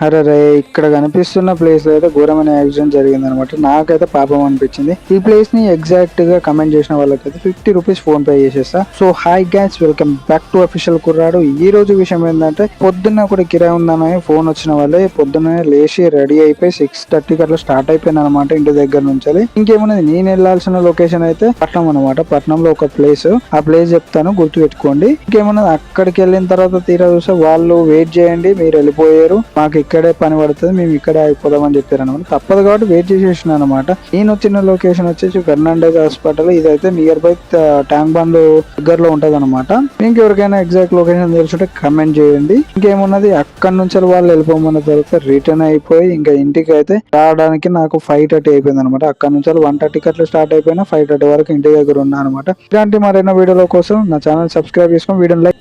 అరే ఇక్కడ కనిపిస్తున్న ప్లేస్ లో అయితే ఘోరమైన యాక్సిడెంట్ జరిగింది అనమాట. నాకైతే పాపం అనిపించింది. ఈ ప్లేస్ ని ఎగ్జాక్ట్ గా కమెంట్ చేసిన వాళ్ళకైతే 50 రూపీస్ ఫోన్ పే చేసేస్తా. So hi guys, welcome back to official కుర్రాడు. ఈ రోజు విషయం ఏంటంటే, పొద్దున్న కూడా కిరాయి ఉందని ఫోన్ వచ్చిన వాళ్ళే పొద్దున్న లేచి రెడీ అయిపోయి 6:30 అట్లా స్టార్ట్ అయిపోయింది అనమాట ఇంటి దగ్గర నుంచి. ఇంకేమున్నది, నేను వెళ్లాల్సిన లొకేషన్ అయితే పట్నం అనమాట. పట్నంలో ఒక ప్లేస్, ఆ ప్లేస్ చెప్తాను, గుర్తు పెట్టుకోండి. ఇంకేమున్నది, అక్కడికి వెళ్ళిన తర్వాత తీరా చూస్తే వాళ్ళు వెయిట్ చేయండి, మీరు వెళ్ళిపోయారు, మాకు ఇక్కడే పని పడుతుంది, మేము ఇక్కడే అయిపోదామని చెప్పారు అనమాట. తప్పదు కాబట్టి వెయిట్ చేసేసిన అనమాట. నేను వచ్చిన లొకేషన్ వచ్చేసి ఫెర్నాండెస్ హాస్పిటల్. ఇదైతే నియర్ బై ట్యాంక్ బండ్ దగ్గరలో ఉంటది అనమాట. మీకు ఎవరికైనా ఎగ్జాక్ట్ లొకేషన్ తెలుసుంటే కమెంట్ చేయండి. ఇంకేమున్నది, అక్కడ నుంచి వాళ్ళు వెళ్ళిపోమన్న తర్వాత రిటర్న్ అయిపోయి ఇంకా ఇంటికి అయితే రావడానికి నాకు 5:30 అయిపోయింది అనమాట. అక్కడ నుంచి 1:30 అట్లా స్టార్ట్ అయిపోయినా 5:30 వరకు ఇంటి దగ్గర ఉన్నా అనమాట. ఇలాంటి మరైనా వీడియోల కోసం నా ఛానల్ సబ్స్క్రైబ్ చేసుకొని వీడియో లైక్